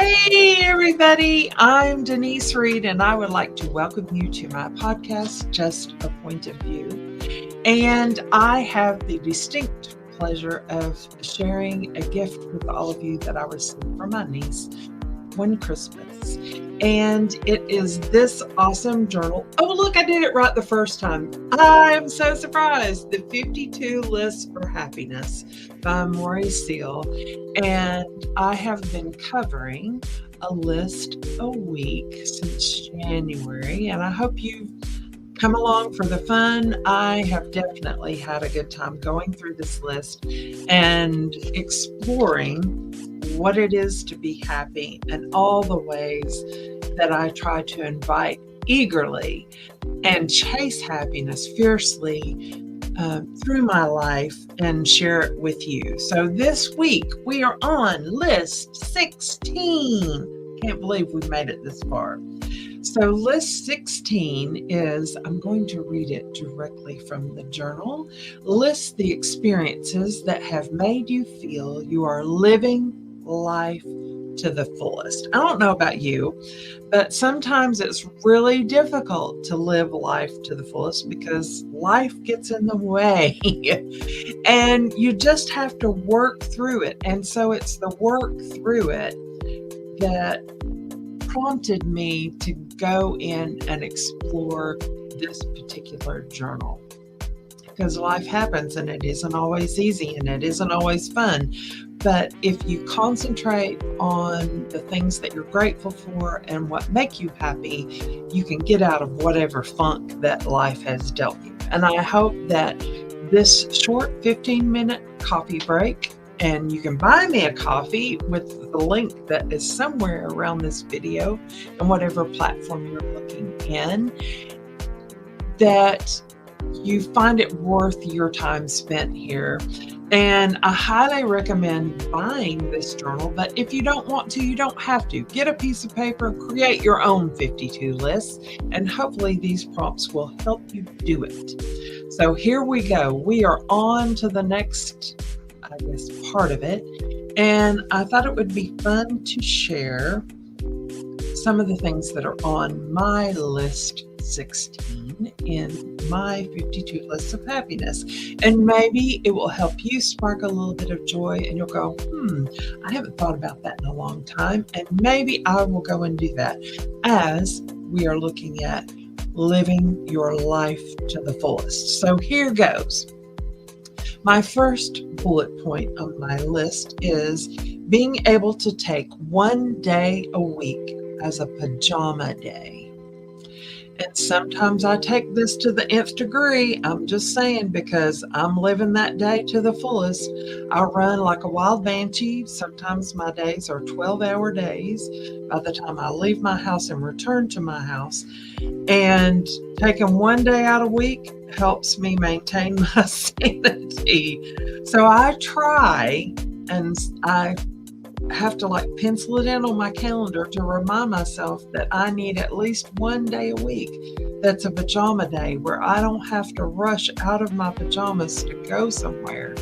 Hey, everybody. I'm Denise Reed, and I would like to welcome you to my podcast, Just a Point of View. And I have the distinct pleasure of sharing a gift with all of you that I received from my niece one Christmas. And it is this awesome journal. Oh, look, I did it right the first time. I'm so surprised. The 52 Lists for Happiness by Moorea Seal. And I have been covering a list a week since January. And I hope you've come along for the fun. I have definitely had a good time going through this list and exploring what it is to be happy and all the ways that I try to invite eagerly and chase happiness fiercely through my life and share it with you. So this week we are on list 16. Can't believe we made it this far. So list 16 is, I'm going to read it directly from the journal, list the experiences that have made you feel you are living life to the fullest. I don't know about you, but sometimes it's really difficult to live life to the fullest because life gets in the way and you just have to work through it. And so it's the work through it that prompted me to go in and explore this particular journal. Because life happens and it isn't always easy and it isn't always fun. But if you concentrate on the things that you're grateful for and what make you happy, you can get out of whatever funk that life has dealt you. And I hope that this short 15-minute coffee break, and you can buy me a coffee with the link that is somewhere around this video and whatever platform you're looking in, that you find it worth your time spent here. And I highly recommend buying this journal, but if you don't want to, you don't have to. Get a piece of paper, create your own 52 lists, and hopefully these prompts will help you do it. So here we go. We are on to the next, I guess, part of it. And I thought it would be fun to share some of the things that are on my list 16 in my 52 lists of happiness. And maybe it will help you spark a little bit of joy and you'll go, I haven't thought about that in a long time. And maybe I will go and do that as we are looking at living your life to the fullest. So here goes. My first bullet point on my list is being able to take one day a week as a pajama day. And sometimes I take this to the nth degree. I'm just saying, because I'm living that day to the fullest. I run like a wild banshee. Sometimes my days are 12-hour days by the time I leave my house and return to my house. And taking one day out a week helps me maintain my sanity. So I try, and I have to pencil it in on my calendar to remind myself that I need at least one day a week that's a pajama day where I don't have to rush out of my pajamas to go somewhere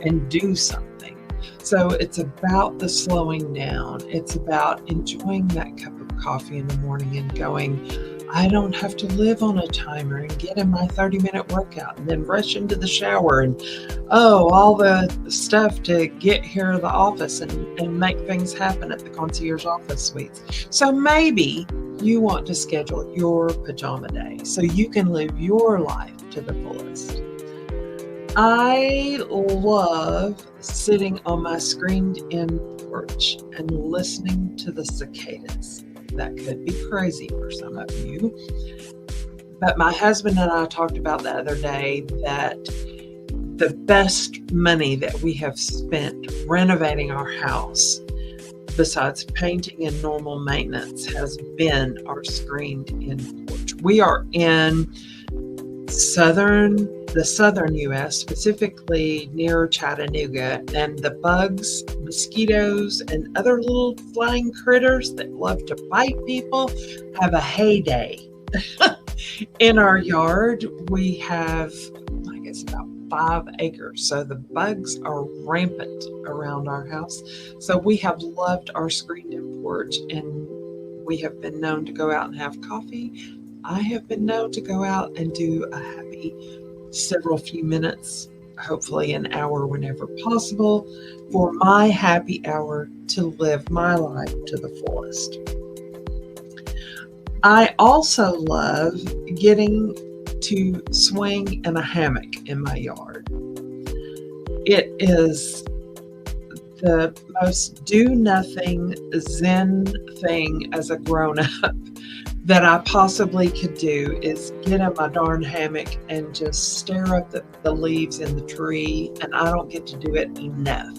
and do something. So it's about the slowing down. It's about enjoying that cup of coffee in the morning and going, I don't have to live on a timer and get in my 30-minute workout and then rush into the shower and, all the stuff to get here to the office and make things happen at the concierge office suites. So maybe you want to schedule your pajama day so you can live your life to the fullest. I love sitting on my screened-in porch and listening to the cicadas. That could be crazy for some of you. But my husband and I talked about the other day that the best money that we have spent renovating our house, besides painting and normal maintenance, has been our screened-in porch. We are in the southern U.S., specifically near Chattanooga, and the bugs, mosquitoes, and other little flying critters that love to bite people have a heyday. In our yard, we have, I guess, about 5 acres, so the bugs are rampant around our house. So we have loved our screened-in porch, and we have been known to go out and have coffee. I have been known to go out and do a happy several few minutes, hopefully an hour whenever possible, for my happy hour to live my life to the fullest. I also love getting to swing in a hammock in my yard. It is the most do-nothing Zen thing as a grown-up that I possibly could do, is get in my darn hammock and just stare up the leaves in the tree, and I don't get to do it enough.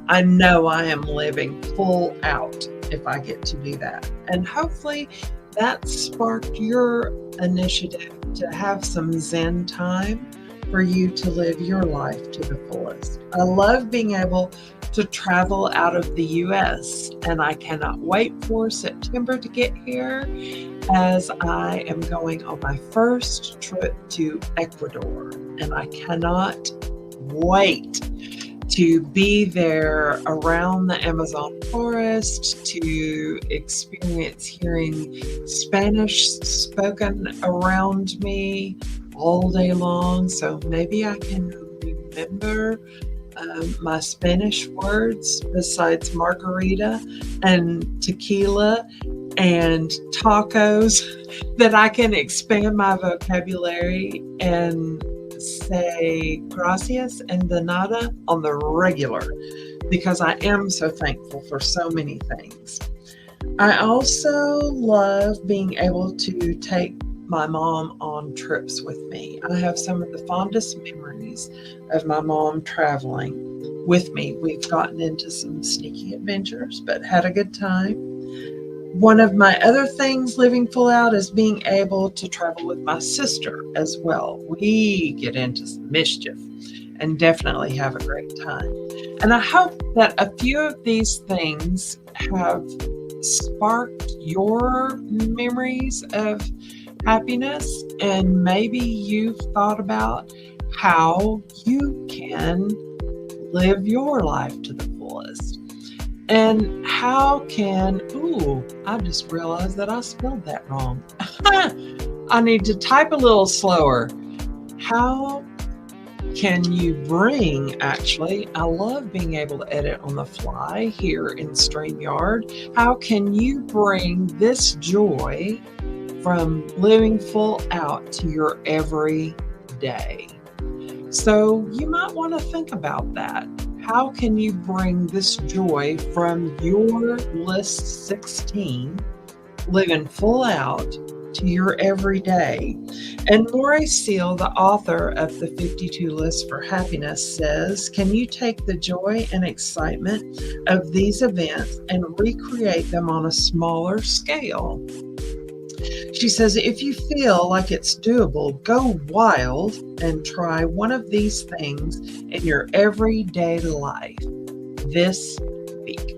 I know I am living full out if I get to do that. And hopefully that sparked your initiative to have some Zen time for you to live your life to the fullest. I love being able to travel out of the US, and I cannot wait for September to get here, as I am going on my first trip to Ecuador, and I cannot wait to be there around the Amazon forest, to experience hearing Spanish spoken around me all day long. So maybe I can remember my Spanish words besides margarita and tequila and tacos, that I can expand my vocabulary and say gracias and de nada on the regular, because I am so thankful for so many things. I also love being able to take my mom on trips with me. I have some of the fondest memories of my mom traveling with me. We've gotten into some sneaky adventures, but had a good time. One of my other things living full out is being able to travel with my sister as well. We get into some mischief and definitely have a great time. And I hope that a few of these things have sparked your memories of happiness, and maybe you've thought about how you can live your life to the fullest. And how can, I just realized that I spelled that wrong. I need to type a little slower. How can you bring, actually, I love being able to edit on the fly here in StreamYard. How can you bring this joy from living full out to your everyday? So you might want to think about that. How can you bring this joy from your list 16, living full out, to your everyday? And Moorea Seal, the author of the 52 Lists for Happiness, says, can you take the joy and excitement of these events and recreate them on a smaller scale? She says, if you feel like it's doable, go wild and try one of these things in your everyday life this week.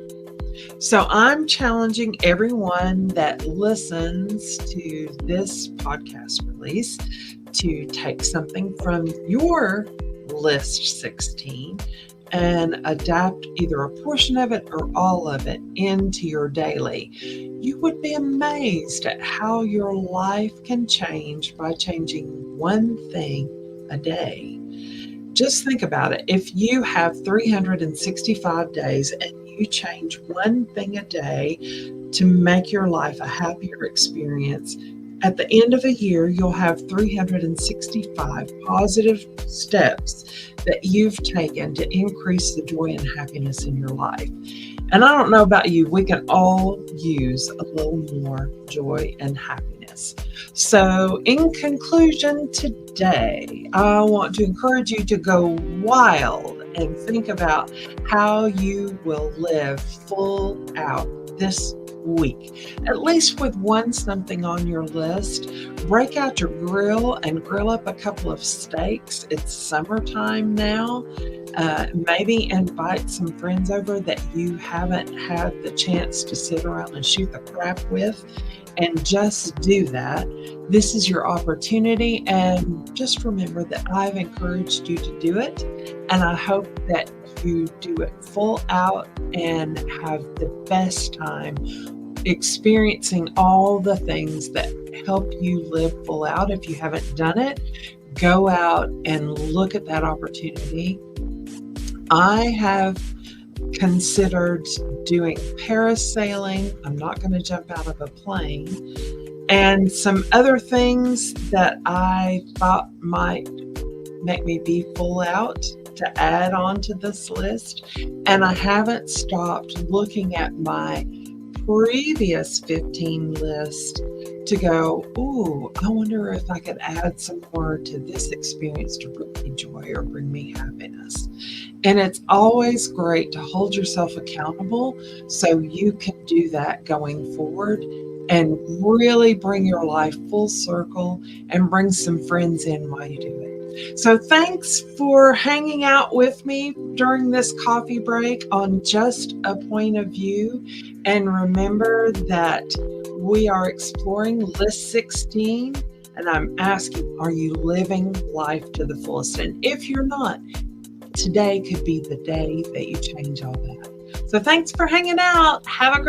So I'm challenging everyone that listens to this podcast release to take something from your list 16 and adapt either a portion of it or all of it into your daily. You would be amazed at how your life can change by changing one thing a day. Just think about it. If you have 365 days and you change one thing a day to make your life a happier experience, at the end of a year, you'll have 365 positive steps that you've taken to increase the joy and happiness in your life. And I don't know about you, we can all use a little more joy and happiness. So in conclusion today, I want to encourage you to go wild and think about how you will live full out this week, at least with one something on your list. Break out your grill and grill up a couple of steaks. It's summertime now. Maybe invite some friends over that you haven't had the chance to sit around and shoot the crap with, and just do that. This is your opportunity, and just remember that I've encouraged you to do it, and I hope that you do it full out and have the best time experiencing all the things that help you live full out. If you haven't done it, go out and look at that opportunity. I have considered doing parasailing. I'm not going to jump out of a plane. And some other things that I thought might make me be full out to add on to this list. And I haven't stopped looking at my previous 15 list to go, ooh, I wonder if I could add some more to this experience to bring me joy or bring me happiness. And it's always great to hold yourself accountable so you can do that going forward and really bring your life full circle and bring some friends in while you do it. So thanks for hanging out with me during this coffee break on Just a Point of View. And remember that we are exploring list 16, and I'm asking, are you living life to the fullest? And if you're not, today could be the day that you change all that. So thanks for hanging out. Have a great